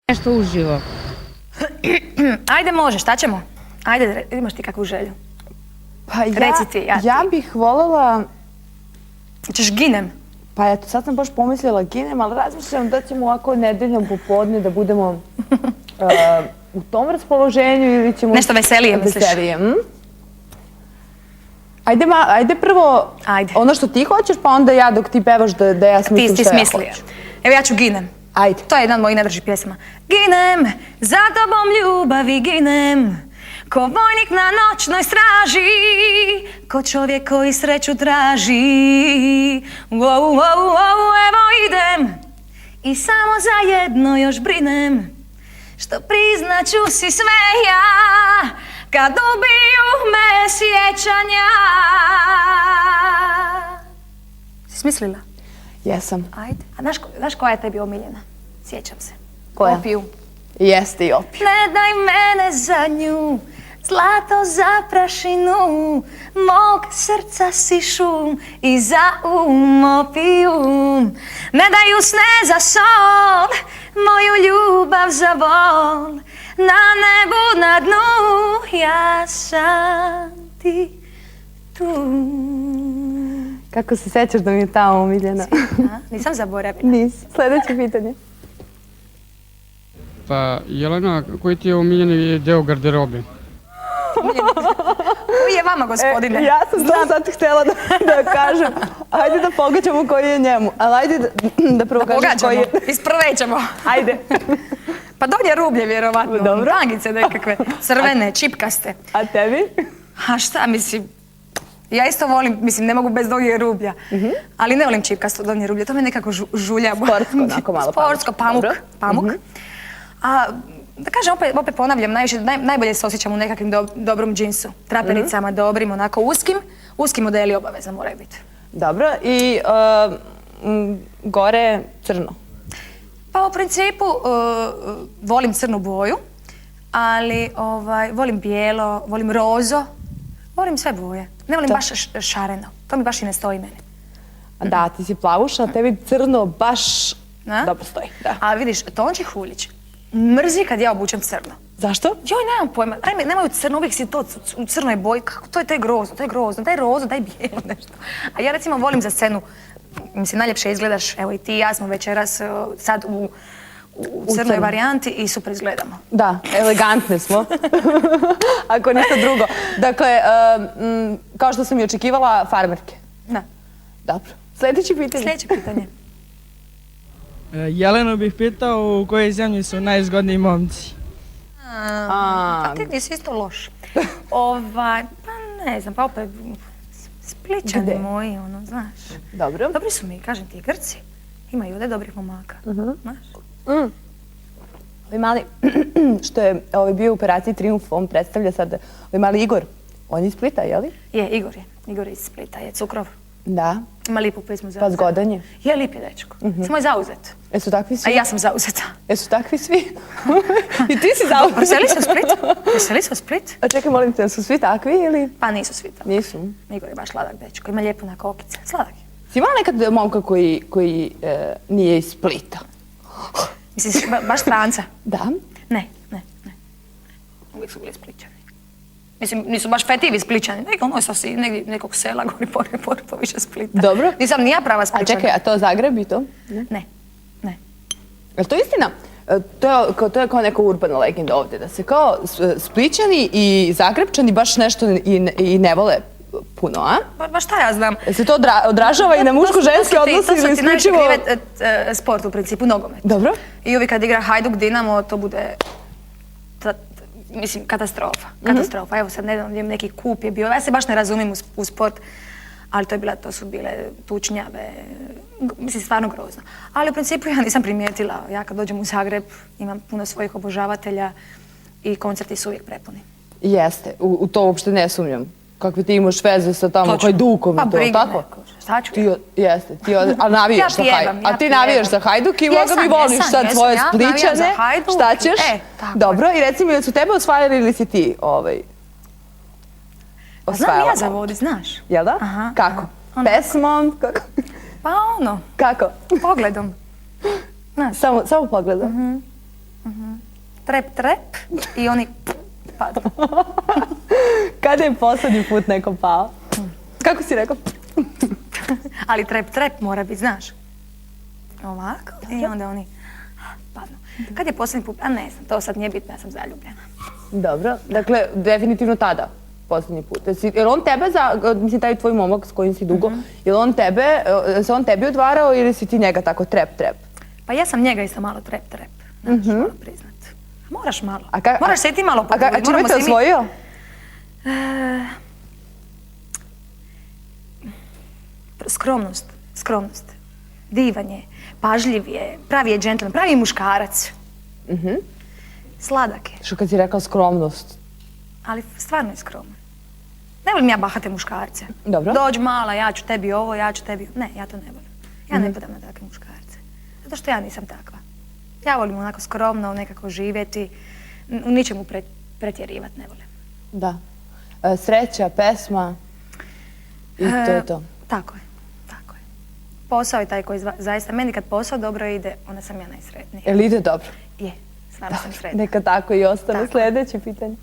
nešto uživo. Ajde, može, šta ćemo? Ajde, imaš ti kakvu želju? Pa Reci ti, ja bih voljela... Češ ginem? Pa eto, sad sam baš pomislila ginem, ali razmišljam da ćemo ovako nedeljom popodne da budemo u tom raspoloženju ili ćemo... Nešto veselije, misliš? Ajde prvo ono što ti hoćeš, pa onda ja dok ti pevaš da ja smislim što ja hoću. Evo ja ću ginem. Ajde. To je jedna od mojih najdražih pjesama. Ginem, za tobom ljubavi ginem, ko vojnik na noćnoj straži, ko čovjek koji sreću traži. Evo idem i samo za jedno još brinem, što priznaću si sve ja, kad ubiju me sjećanja. Si smislila? Jesam. Ajde. A znaš koja je tebi omiljena? Sjećam se. Koja? Opiju. Jeste i opiju. Ne daj mene za nju, zlato za prašinu, mog srca si šum i za opijum. Ne daju sne za sol, moju ljubav za vol, na nebu, na dnu, ja sam ti tu. Kako se sjećaš da mi je ta omiljena? Nisam zaboravila. Nisi. Sljedeće pitanje. Pa, Jelena, koji ti je omiljeni deo garderobe? Koji je vama, gospodine? Ja sam to sad htjela da kažem. Ajde da pogađamo koji je njemu. Ali ajde da prvo kažeš koji je... Isprvećemo. Ajde. Pa donje rublje, vjerovatno. Dobro. Tangice nekakve, crvene, čipkaste. A tebi? A šta, mislim, ja isto volim, mislim, ne mogu bez donje rublja. Ali ne volim čipkasto donje rublje, to me nekako žulja. Sportsko, onako malo pamuk. Sportsko, pamuk. A da kažem, opet ponavljam, najbolje se osjećam u nekakvim dobrom džinsu. Trapericama dobrim, onako uskim modeli obavezno moraju biti. Dobro, i gore crno? Pa u principu volim crnu boju, ali volim bijelo, volim rozo, volim sve boje. Ne volim baš šareno, to mi baš i ne stoji meni. Da, ti si plavuša, a tebi crno baš dobro stoji. A vidiš, Tonči Huljić mrzi kad ja obučem crno. Zašto? Joj, nemam pojma. Ajme, nemaju crno, uvijek si to u crnoj boji. Kako to je, taj grozno, daj rozo, daj bijelo nešto. A ja recimo volim za scenu, mislim, najljepše izgledaš, evo i ti i ja smo večeras sad u crnoj varijanti i super izgledamo. Da, elegantne smo. Ako ništa drugo. Dakle, kao što sam i očekivala, farmerke. Da. Dobro. Sljedeće pitanje. Jelenu bih pitao u kojoj zemlji su najzgodniji momci. Pa ti nisi isto loš. Pa ne znam, pa opet Splićani moji, ono, znaš. Dobro. Dobri su mi, kažem ti, Grci. Imaju ovdje dobrih momaka, znaš. Ovi mali, što je bio u operaciji Trijumf, on predstavlja sad, ovi mali Igor, on je iz Splita, je li? Je, Igor je iz Splita, je Cukrov. Da. Ima lipu pesmu za... Pa zgodan je. Je lip je dečko, samo je zauzet. Jesu takvi svi? A ja sam zauzeta. Jesu takvi svi? I ti si zauzeta. Preseli se u Split. A čekaj, molim te, su svi takvi ili? Pa nisu svi takvi. Nisu. Igor je baš sladak dečko, ima lijepo na kokice, sladak je. Si imala nekad momka koji nije iz Splita? Misliš, baš stranca? Da. Ne. Uvijek su bili Splićani. Mislim, nisu baš fetivi Splićani, nego ono sasvim negdje nekog sela, gori po više Splita. Dobro. Nisam ni ja prava Splićana. A čekaj, a to Zagreb i to? Ne. Je li to istina? To je kao neka urbana legenda ovdje, da se kao Splićani i Zagrebčani baš nešto i ne vole puno, a? Pa šta ja znam? Se to odražava i na muško-ženske odnose ili isključivo? To su ti najviše krive sport u principu, nogomet. Dobro. I uvijek kad igra Hajduk Dinamo, to bude, mislim, katastrofa. Evo sad nedavno neki kup je bio, ja se baš ne razumijem u sport, ali to su bile tučnjave, mislim, stvarno grozno. Ali u principu ja nisam primijetila, ja kad dođem u Zagreb imam puno svojih obožavatelja i koncerti su uvijek prepuni. Jeste, u to uopšte ne sumnjam. Kakve ti imaš veze sa tamo Hajdukom i to, tako? Pa briga neko, šta ću ja? Jeste, a navijaš za Hajduk. A ti navijaš za Hajduk i možda mi voliš sad svoje Splićane. Šta ćeš? Dobro, i reci mi, da su tebe osvajali ili si ti osvajala? Znam ja za vodi, znaš. Jel da? Kako? Pesmom? Pa ono. Kako? Pogledom. Samo pogledom? trep, trep i oni padnu. Kada je posljednji put neko pao? Kako si rekao? Ali trep, trep mora biti, znaš. Ovako i onda oni padnu. Kad je posljednji put? A ne znam, to sad nije bitno, ja sam zaljubljena. Dobro, dakle, definitivno tada, posljednji put. Jel on tebe, mislim, taj tvoj momak s kojim si dugo, se on tebi odvarao ili si ti njega tako trep, trep? Pa ja sam njega isto malo trep, trep. Znaš, moram priznat. Moraš malo. A Moraš se i ti malo A potruditi. čime te osvojio? Skromnost. Divan je, pažljiv je, pravi je džentlmen, pravi je muškarac. Sladak je, Što kad si rekao skromnost? ali stvarno je skroman. Ne volim ja bahate muškarce. Dobro. Dođi mala, ja ću tebi ovo, ja ću tebi... Ne, ja to ne volim. Ja ne padam na takve muškarce. Zato što ja nisam takva. Ja volim onako skromno, nekako živjeti. U ničemu pretjerivati ne volim. Da. Sreća, pesma i to je to. Tako je. Posao je taj koji zaista... Meni kad posao dobro ide, onda sam ja najsretnija. Jel ide dobro? Je, stvarno sam sretna. Neka tako i ostane. Tako. Sljedeće pitanje.